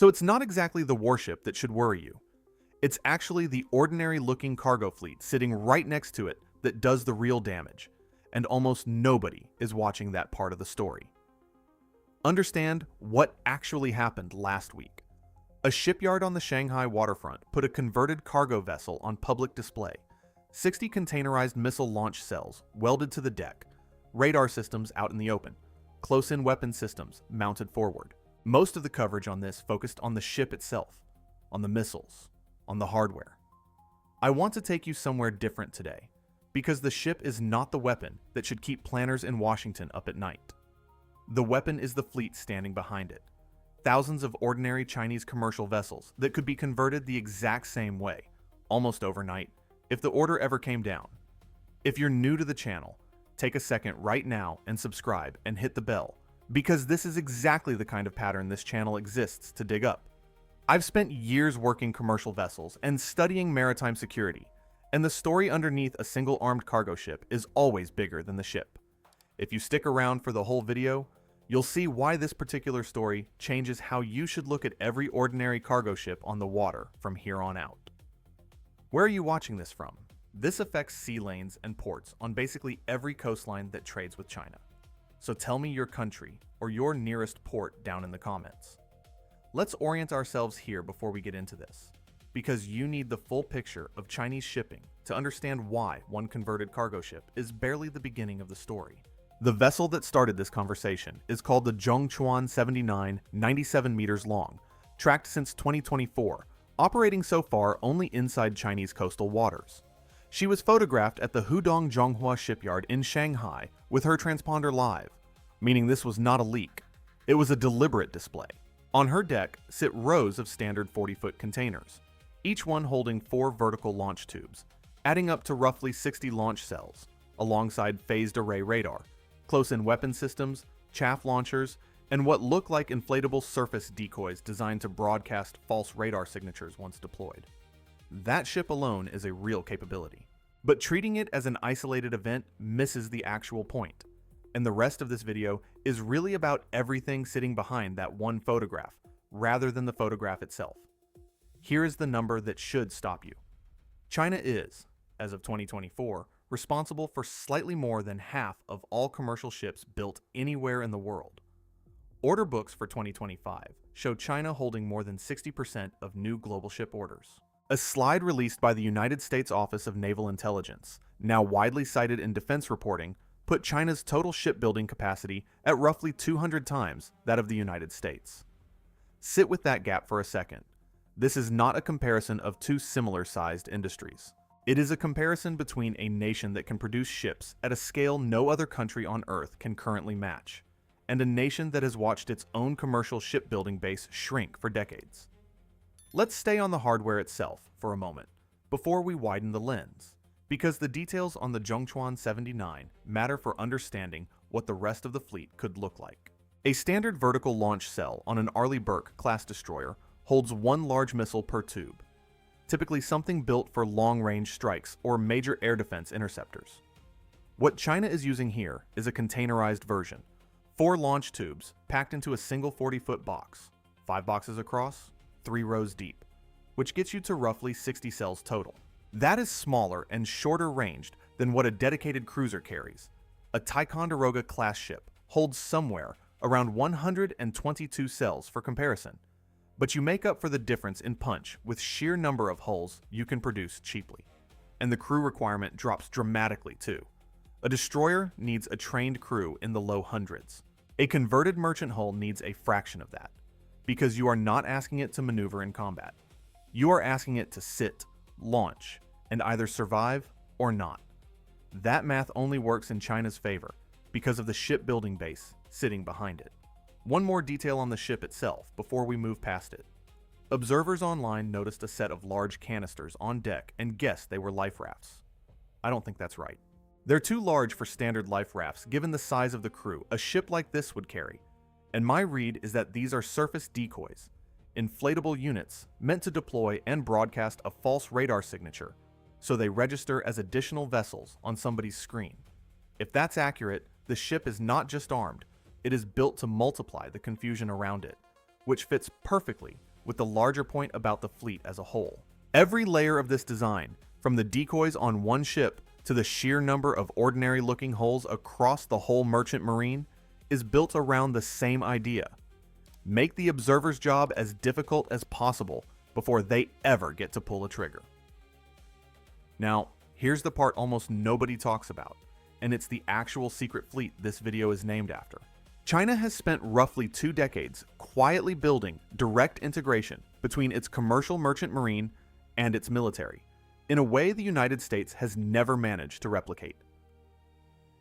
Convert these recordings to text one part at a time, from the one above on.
So it's not exactly the warship that should worry you. It's actually the ordinary-looking cargo fleet sitting right next to it that does the real damage, and almost nobody is watching that part of the story. Understand what actually happened last week. A shipyard on the Shanghai waterfront put a converted cargo vessel on public display. 60 containerized missile launch cells welded to the deck, radar systems out in the open, close-in weapon systems mounted forward. Most of the coverage on this focused on the ship itself, on the missiles, on the hardware. I want to take you somewhere different today, because the ship is not the weapon that should keep planners in Washington up at night. The weapon is the fleet standing behind it. Thousands of ordinary Chinese commercial vessels that could be converted the exact same way, almost overnight, if the order ever came down. If you're new to the channel, take a second right now and subscribe and hit the bell, because this is exactly the kind of pattern this channel exists to dig up. I've spent years working commercial vessels and studying maritime security, and the story underneath a single armed cargo ship is always bigger than the ship. If you stick around for the whole video, you'll see why this particular story changes how you should look at every ordinary cargo ship on the water from here on out. Where are you watching this from? This affects sea lanes and ports on basically every coastline that trades with China. So tell me your country or your nearest port down in the comments. Let's orient ourselves here before we get into this, because you need the full picture of Chinese shipping to understand why one converted cargo ship is barely the beginning of the story. The vessel that started this conversation is called the Zhongchuan 79, 97 meters long, tracked since 2024, operating so far only inside Chinese coastal waters. She was photographed at the Hudong Zhonghua shipyard in Shanghai with her transponder live, meaning this was not a leak. It was a deliberate display. On her deck sit rows of standard 40-foot containers, each one holding 4 vertical launch tubes, adding up to roughly 60 launch cells, alongside phased array radar, close-in weapon systems, chaff launchers, and what look like inflatable surface decoys designed to broadcast false radar signatures once deployed. That ship alone is a real capability. But treating it as an isolated event misses the actual point. And the rest of this video is really about everything sitting behind that one photograph, rather than the photograph itself. Here is the number that should stop you. China is, as of 2024, responsible for slightly more than half of all commercial ships built anywhere in the world. Order books for 2025 show China holding more than 60% of new global ship orders. A slide released by the United States Office of Naval Intelligence, now widely cited in defense reporting, put China's total shipbuilding capacity at roughly 200 times that of the United States. Sit with that gap for a second. This is not a comparison of two similar-sized industries. It is a comparison between a nation that can produce ships at a scale no other country on Earth can currently match, and a nation that has watched its own commercial shipbuilding base shrink for decades. Let's stay on the hardware itself for a moment, before we widen the lens, because the details on the Zhongchuan 79 matter for understanding what the rest of the fleet could look like. A standard vertical launch cell on an Arleigh Burke class destroyer holds one large missile per tube, typically something built for long-range strikes or major air defense interceptors. What China is using here is a containerized version, 4 launch tubes packed into a single 40-foot box, 5 boxes across, 3 rows deep, which gets you to roughly 60 cells total. That is smaller and shorter ranged than what a dedicated cruiser carries. A Ticonderoga class ship holds somewhere around 122 cells for comparison, but you make up for the difference in punch with sheer number of hulls you can produce cheaply. And the crew requirement drops dramatically too. A destroyer needs a trained crew in the low hundreds. A converted merchant hull needs a fraction of that, because you are not asking it to maneuver in combat. You are asking it to sit, launch, and either survive or not. That math only works in China's favor because of the shipbuilding base sitting behind it. One more detail on the ship itself before we move past it. Observers online noticed a set of large canisters on deck and guessed they were life rafts. I don't think that's right. They're too large for standard life rafts given the size of the crew a ship like this would carry, and my read is that these are surface decoys, inflatable units meant to deploy and broadcast a false radar signature so they register as additional vessels on somebody's screen. If that's accurate, the ship is not just armed, it is built to multiply the confusion around it, which fits perfectly with the larger point about the fleet as a whole. Every layer of this design, from the decoys on one ship to the sheer number of ordinary-looking hulls across the whole merchant marine, is built around the same idea. Make the observer's job as difficult as possible before they ever get to pull a trigger. Now, here's the part almost nobody talks about, and it's the actual secret fleet this video is named after. China has spent roughly 2 decades quietly building direct integration between its commercial merchant marine and its military, in a way the United States has never managed to replicate.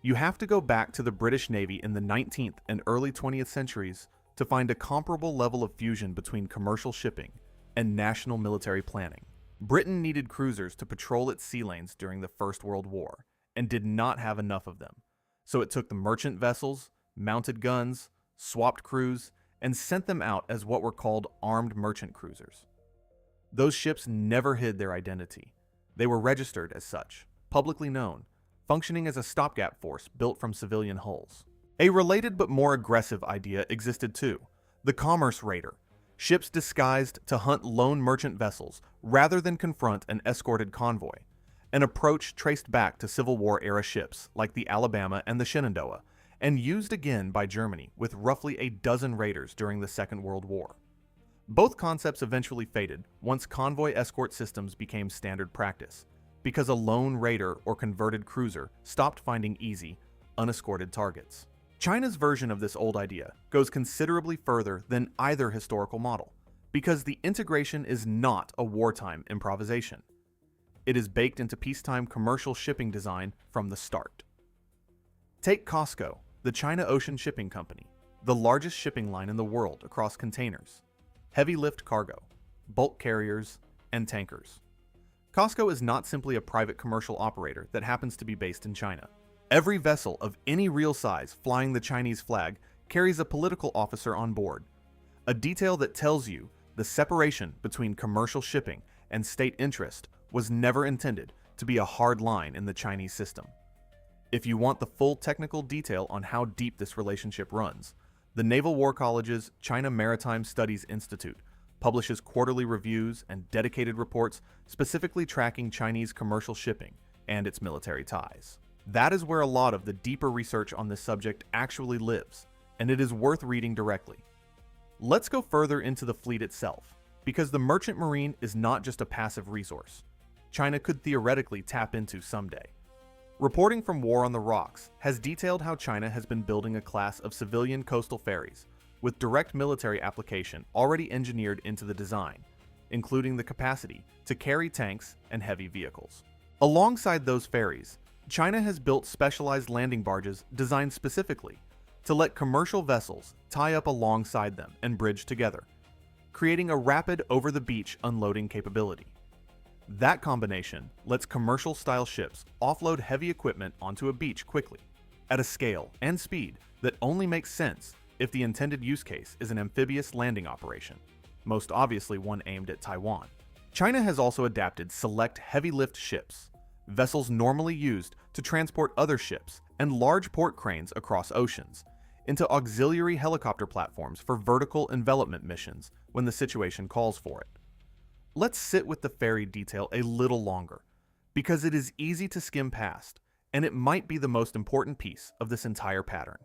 You have to go back to the British Navy in the 19th and early 20th centuries to find a comparable level of fusion between commercial shipping and national military planning. Britain needed cruisers to patrol its sea lanes during the First World War, and did not have enough of them, so it took the merchant vessels, mounted guns, swapped crews, and sent them out as what were called armed merchant cruisers. Those ships never hid their identity. They were registered as such, publicly known, functioning as a stopgap force built from civilian hulls. A related but more aggressive idea existed too: the commerce raider, ships disguised to hunt lone merchant vessels rather than confront an escorted convoy, an approach traced back to Civil War-era ships like the Alabama and the Shenandoah, and used again by Germany with roughly a dozen raiders during the Second World War. Both concepts eventually faded once convoy escort systems became standard practice, because a lone raider or converted cruiser stopped finding easy, unescorted targets. China's version of this old idea goes considerably further than either historical model, because the integration is not a wartime improvisation. It is baked into peacetime commercial shipping design from the start. Take COSCO, the China Ocean Shipping Company, the largest shipping line in the world across containers, heavy lift cargo, bulk carriers, and tankers. COSCO is not simply a private commercial operator that happens to be based in China. Every vessel of any real size flying the Chinese flag carries a political officer on board, a detail that tells you the separation between commercial shipping and state interest was never intended to be a hard line in the Chinese system. If you want the full technical detail on how deep this relationship runs, the Naval War College's China Maritime Studies Institute publishes quarterly reviews and dedicated reports specifically tracking Chinese commercial shipping and its military ties. That is where a lot of the deeper research on this subject actually lives, and it is worth reading directly. Let's go further into the fleet itself, because the merchant marine is not just a passive resource China could theoretically tap into someday. Reporting from War on the Rocks has detailed how China has been building a class of civilian coastal ferries with direct military application already engineered into the design, including the capacity to carry tanks and heavy vehicles. Alongside those ferries, China has built specialized landing barges designed specifically to let commercial vessels tie up alongside them and bridge together, creating a rapid over-the-beach unloading capability. That combination lets commercial-style ships offload heavy equipment onto a beach quickly, at a scale and speed that only makes sense if the intended use case is an amphibious landing operation, most obviously one aimed at Taiwan. China has also adapted select heavy-lift ships, vessels normally used to transport other ships and large port cranes across oceans, into auxiliary helicopter platforms for vertical envelopment missions when the situation calls for it. Let's sit with the ferry detail a little longer, because it is easy to skim past, and it might be the most important piece of this entire pattern.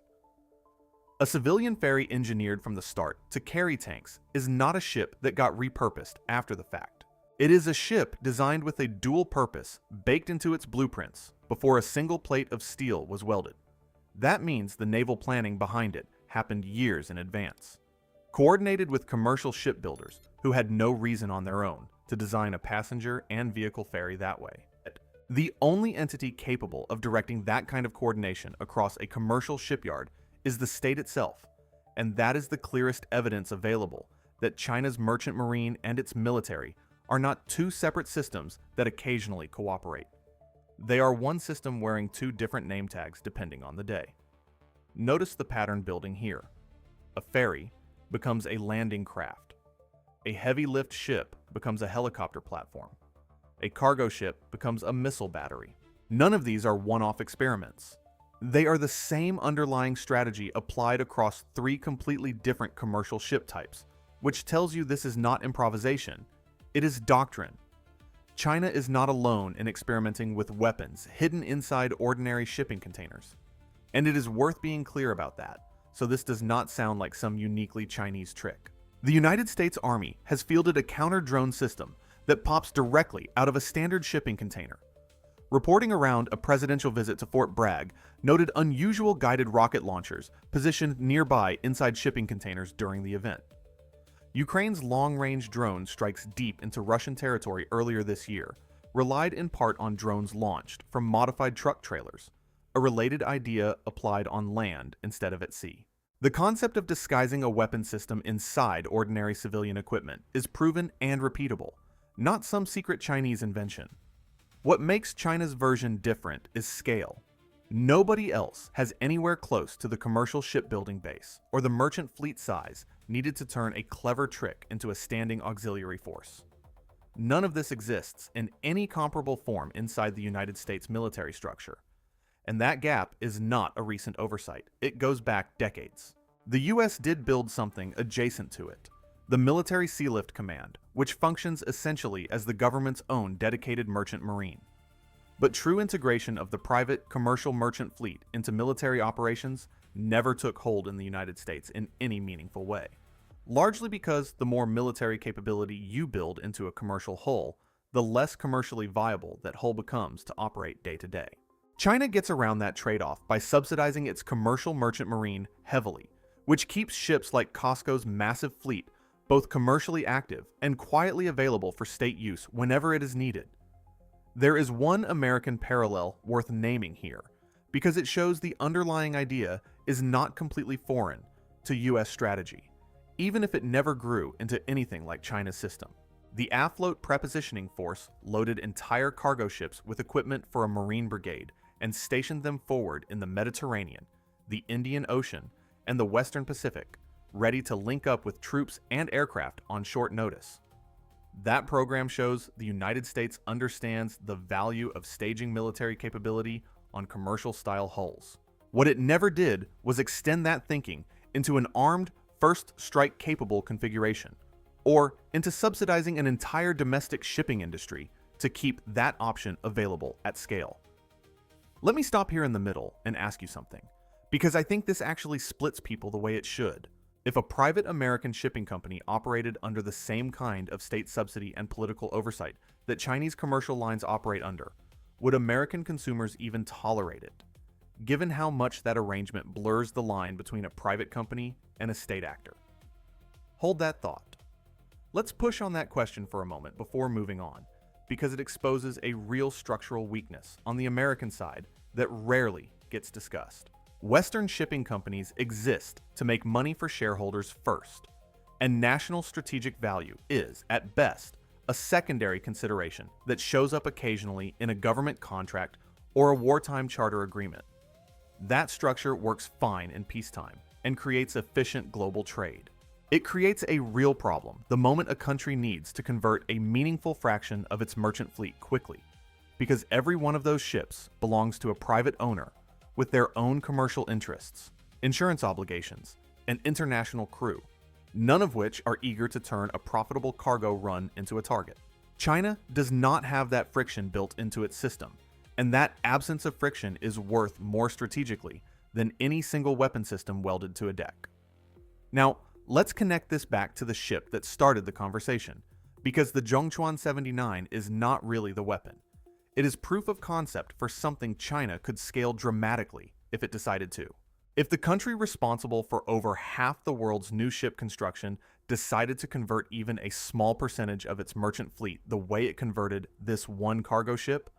A civilian ferry engineered from the start to carry tanks is not a ship that got repurposed after the fact. It is a ship designed with a dual purpose baked into its blueprints before a single plate of steel was welded. That means the naval planning behind it happened years in advance. Coordinated with commercial shipbuilders who had no reason on their own to design a passenger and vehicle ferry that way. The only entity capable of directing that kind of coordination across a commercial shipyard is the state itself, and that is the clearest evidence available that China's merchant marine and its military are not two separate systems that occasionally cooperate. They are one system wearing two different name tags depending on the day. Notice the pattern building here. A ferry becomes a landing craft. A heavy lift ship becomes a helicopter platform. A cargo ship becomes a missile battery. None of these are one-off experiments. They are the same underlying strategy applied across three completely different commercial ship types, which tells you this is not improvisation, it is doctrine. China is not alone in experimenting with weapons hidden inside ordinary shipping containers. And it is worth being clear about that, so this does not sound like some uniquely Chinese trick. The United States Army has fielded a counter-drone system that pops directly out of a standard shipping container. Reporting around a presidential visit to Fort Bragg noted unusual guided rocket launchers positioned nearby inside shipping containers during the event. Ukraine's long-range drone strikes deep into Russian territory earlier this year relied in part on drones launched from modified truck trailers, a related idea applied on land instead of at sea. The concept of disguising a weapon system inside ordinary civilian equipment is proven and repeatable, not some secret Chinese invention. What makes China's version different is scale. Nobody else has anywhere close to the commercial shipbuilding base or the merchant fleet size needed to turn a clever trick into a standing auxiliary force. None of this exists in any comparable form inside the United States military structure. And that gap is not a recent oversight. It goes back decades. The US did build something adjacent to it, the Military Sealift Command, which functions essentially as the government's own dedicated merchant marine. But true integration of the private commercial merchant fleet into military operations never took hold in the United States in any meaningful way, largely because the more military capability you build into a commercial hull, the less commercially viable that hull becomes to operate day to day. China gets around that trade-off by subsidizing its commercial merchant marine heavily, which keeps ships like COSCO's massive fleet both commercially active and quietly available for state use whenever it is needed. There is one American parallel worth naming here, because it shows the underlying idea is not completely foreign to US strategy, even if it never grew into anything like China's system. The Afloat Prepositioning Force loaded entire cargo ships with equipment for a Marine brigade and stationed them forward in the Mediterranean, the Indian Ocean, and the Western Pacific, ready to link up with troops and aircraft on short notice. That program shows the United States understands the value of staging military capability on commercial-style hulls. What it never did was extend that thinking into an armed, first-strike-capable configuration, or into subsidizing an entire domestic shipping industry to keep that option available at scale. Let me stop here in the middle and ask you something, because I think this actually splits people the way it should. If a private American shipping company operated under the same kind of state subsidy and political oversight that Chinese commercial lines operate under, would American consumers even tolerate it, given how much that arrangement blurs the line between a private company and a state actor? Hold that thought. Let's push on that question for a moment before moving on, because it exposes a real structural weakness on the American side that rarely gets discussed. Western shipping companies exist to make money for shareholders first, and national strategic value is, at best, a secondary consideration that shows up occasionally in a government contract or a wartime charter agreement. That structure works fine in peacetime and creates efficient global trade. It creates a real problem the moment a country needs to convert a meaningful fraction of its merchant fleet quickly, because every one of those ships belongs to a private owner with their own commercial interests, insurance obligations, and international crew, none of which are eager to turn a profitable cargo run into a target. China does not have that friction built into its system, and that absence of friction is worth more strategically than any single weapon system welded to a deck. Now, let's connect this back to the ship that started the conversation, because the Zhongchuan 79 is not really the weapon. It is proof of concept for something China could scale dramatically if it decided to. If the country responsible for over half the world's new ship construction decided to convert even a small percentage of its merchant fleet the way it converted this one cargo ship,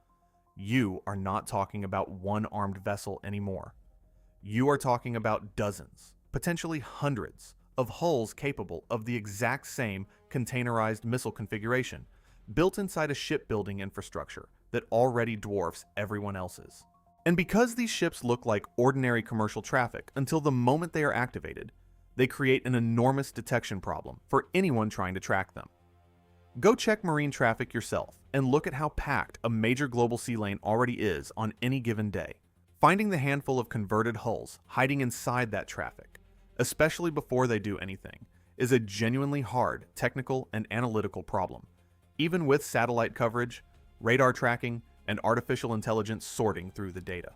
you are not talking about one armed vessel anymore. You are talking about dozens, potentially hundreds, of hulls capable of the exact same containerized missile configuration, built inside a shipbuilding infrastructure that already dwarfs everyone else's. And because these ships look like ordinary commercial traffic until the moment they are activated, they create an enormous detection problem for anyone trying to track them. Go check marine traffic yourself and look at how packed a major global sea lane already is on any given day. Finding the handful of converted hulls hiding inside that traffic, especially before they do anything, is a genuinely hard technical and analytical problem, even with satellite coverage, radar tracking, and artificial intelligence sorting through the data.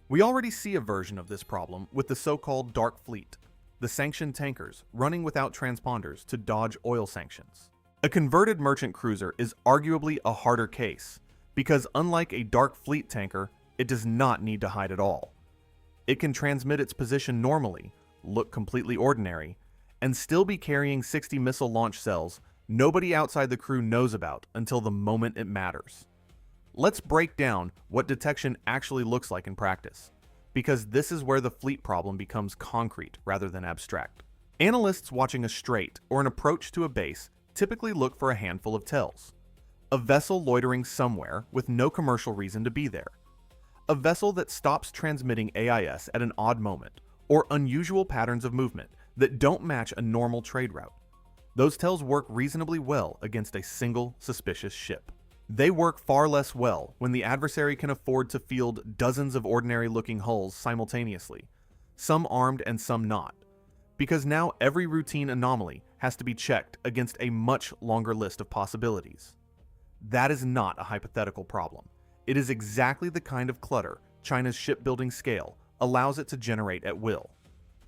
We already see a version of this problem with the so-called dark fleet, the sanctioned tankers running without transponders to dodge oil sanctions. A converted merchant cruiser is arguably a harder case, because unlike a dark fleet tanker, it does not need to hide at all. It can transmit its position normally, look completely ordinary, and still be carrying 60 missile launch cells nobody outside the crew knows about until the moment it matters. Let's break down what detection actually looks like in practice, because this is where the fleet problem becomes concrete rather than abstract. Analysts watching a strait or an approach to a base typically look for a handful of tells. A vessel loitering somewhere with no commercial reason to be there. A vessel that stops transmitting AIS at an odd moment, or unusual patterns of movement that don't match a normal trade route. Those tells work reasonably well against a single suspicious ship. They work far less well when the adversary can afford to field dozens of ordinary-looking hulls simultaneously, some armed and some not, because now every routine anomaly has to be checked against a much longer list of possibilities. That is not a hypothetical problem. It is exactly the kind of clutter China's shipbuilding scale allows it to generate at will.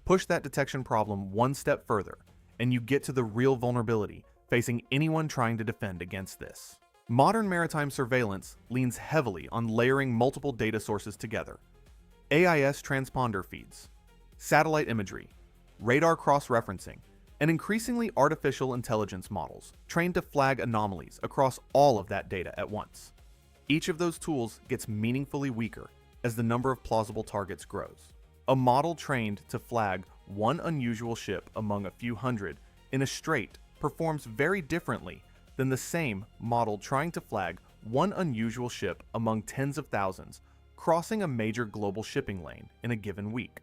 Push that detection problem one step further, and you get to the real vulnerability facing anyone trying to defend against this. Modern maritime surveillance leans heavily on layering multiple data sources together. AIS transponder feeds, satellite imagery, radar cross-referencing, and increasingly artificial intelligence models trained to flag anomalies across all of that data at once. Each of those tools gets meaningfully weaker as the number of plausible targets grows. A model trained to flag one unusual ship among a few hundred in a strait performs very differently than the same model trying to flag one unusual ship among tens of thousands crossing a major global shipping lane in a given week.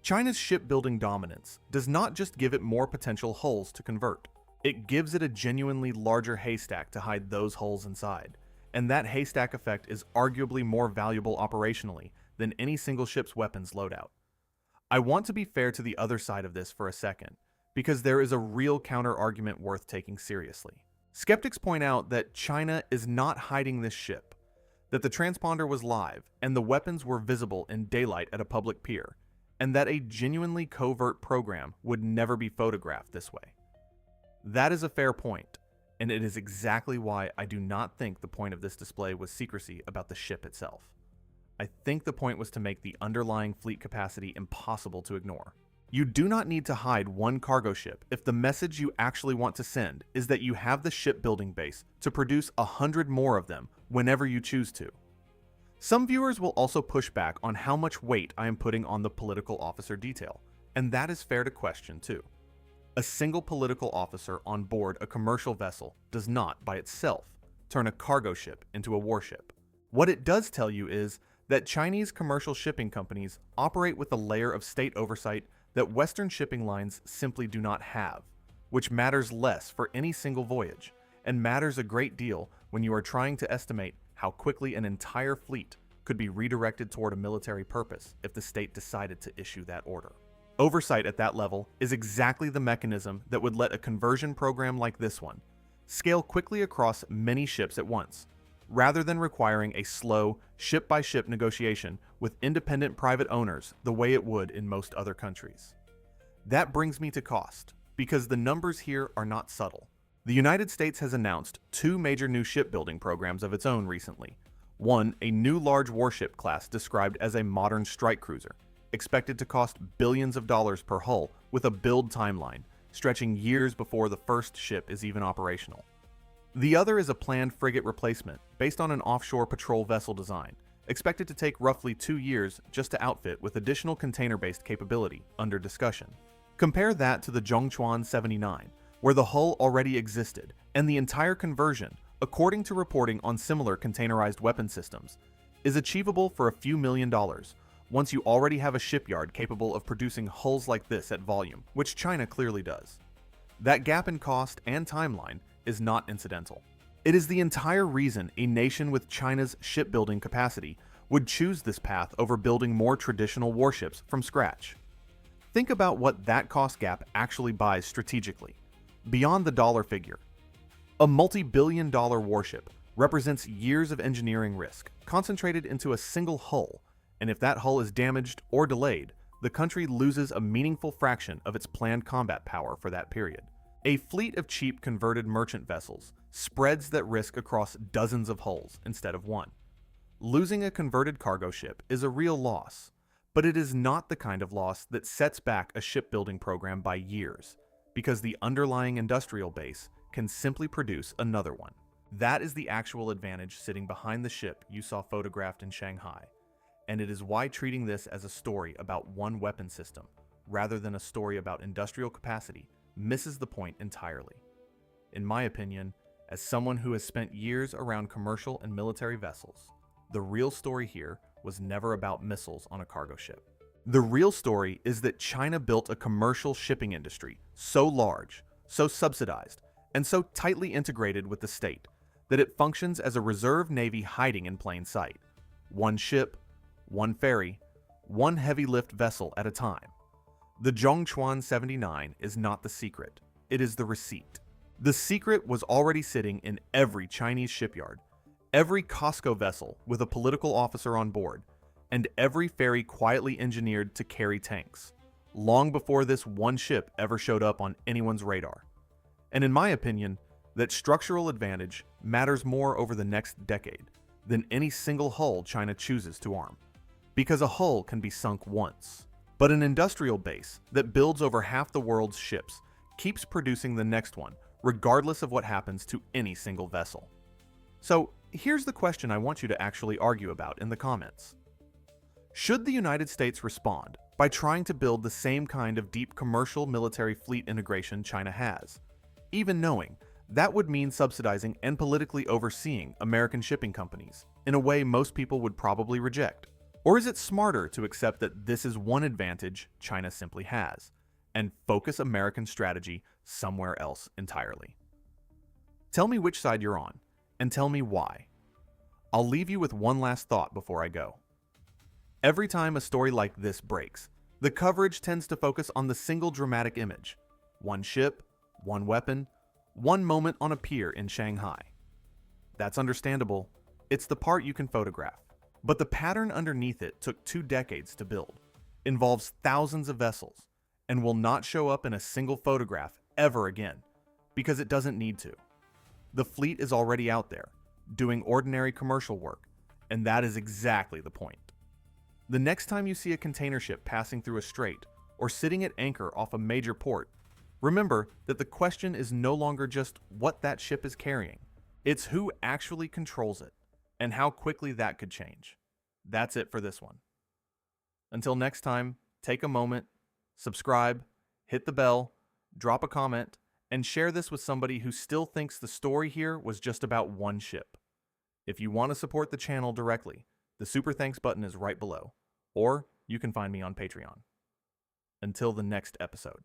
China's shipbuilding dominance does not just give it more potential hulls to convert. It gives it a genuinely larger haystack to hide those hulls inside, and that haystack effect is arguably more valuable operationally than any single ship's weapons loadout. I want to be fair to the other side of this for a second, because there is a real counter-argument worth taking seriously. Skeptics point out that China is not hiding this ship, that the transponder was live and the weapons were visible in daylight at a public pier, and that a genuinely covert program would never be photographed this way. That is a fair point, and it is exactly why I do not think the point of this display was secrecy about the ship itself. I think the point was to make the underlying fleet capacity impossible to ignore. You do not need to hide one cargo ship if the message you actually want to send is that you have the shipbuilding base to produce 100 more of them whenever you choose to. Some viewers will also push back on how much weight I am putting on the political officer detail, and that is fair to question too. A single political officer on board a commercial vessel does not, by itself, turn a cargo ship into a warship. What it does tell you is that Chinese commercial shipping companies operate with a layer of state oversight that Western shipping lines simply do not have, which matters less for any single voyage, and matters a great deal when you are trying to estimate how quickly an entire fleet could be redirected toward a military purpose if the state decided to issue that order. Oversight at that level is exactly the mechanism that would let a conversion program like this one scale quickly across many ships at once, rather than requiring a slow, ship-by-ship negotiation with independent private owners the way it would in most other countries. That brings me to cost, because the numbers here are not subtle. The United States has announced 2 major new shipbuilding programs of its own recently. One, a new large warship class described as a modern strike cruiser, expected to cost billions of dollars per hull with a build timeline, stretching years before the first ship is even operational. The other is a planned frigate replacement based on an offshore patrol vessel design, expected to take roughly 2 years just to outfit with additional container-based capability under discussion. Compare that to the Zhongchuan 79, where the hull already existed, and the entire conversion, according to reporting on similar containerized weapon systems, is achievable for a few $1,000,000 once you already have a shipyard capable of producing hulls like this at volume, which China clearly does. That gap in cost and timeline is not incidental. It is the entire reason a nation with China's shipbuilding capacity would choose this path over building more traditional warships from scratch. Think about what that cost gap actually buys strategically, beyond the dollar figure. A multi-billion-dollar warship represents years of engineering risk concentrated into a single hull, and if that hull is damaged or delayed, the country loses a meaningful fraction of its planned combat power for that period. A fleet of cheap converted merchant vessels spreads that risk across dozens of hulls instead of one. Losing a converted cargo ship is a real loss, but it is not the kind of loss that sets back a shipbuilding program by years, because the underlying industrial base can simply produce another one. That is the actual advantage sitting behind the ship you saw photographed in Shanghai, and it is why treating this as a story about one weapon system, rather than a story about industrial capacity, misses the point entirely. In my opinion, as someone who has spent years around commercial and military vessels, the real story here was never about missiles on a cargo ship. The real story is that China built a commercial shipping industry so large, so subsidized, and so tightly integrated with the state that it functions as a reserve navy hiding in plain sight. One ship, one ferry, one heavy lift vessel at a time. The Zhongchuan 79 is not the secret, it is the receipt. The secret was already sitting in every Chinese shipyard, every COSCO vessel with a political officer on board, and every ferry quietly engineered to carry tanks, long before this one ship ever showed up on anyone's radar. And in my opinion, that structural advantage matters more over the next decade than any single hull China chooses to arm, because a hull can be sunk once. But an industrial base that builds over half the world's ships keeps producing the next one, regardless of what happens to any single vessel. So here's the question I want you to actually argue about in the comments. Should the United States respond by trying to build the same kind of deep commercial military fleet integration China has, even knowing that would mean subsidizing and politically overseeing American shipping companies in a way most people would probably reject? Or is it smarter to accept that this is one advantage China simply has, and focus American strategy somewhere else entirely? Tell me which side you're on, and tell me why. I'll leave you with one last thought before I go. Every time a story like this breaks, the coverage tends to focus on the single dramatic image: one ship, one weapon, one moment on a pier in Shanghai. That's understandable. It's the part you can photograph. But the pattern underneath it took 2 decades to build, involves thousands of vessels, and will not show up in a single photograph ever again, because it doesn't need to. The fleet is already out there, doing ordinary commercial work, and that is exactly the point. The next time you see a container ship passing through a strait or sitting at anchor off a major port, remember that the question is no longer just what that ship is carrying. It's who actually controls it, and how quickly that could change. That's it for this one. Until next time, take a moment, subscribe, hit the bell, drop a comment, and share this with somebody who still thinks the story here was just about one ship. If you want to support the channel directly, the Super Thanks button is right below, or you can find me on Patreon. Until the next episode.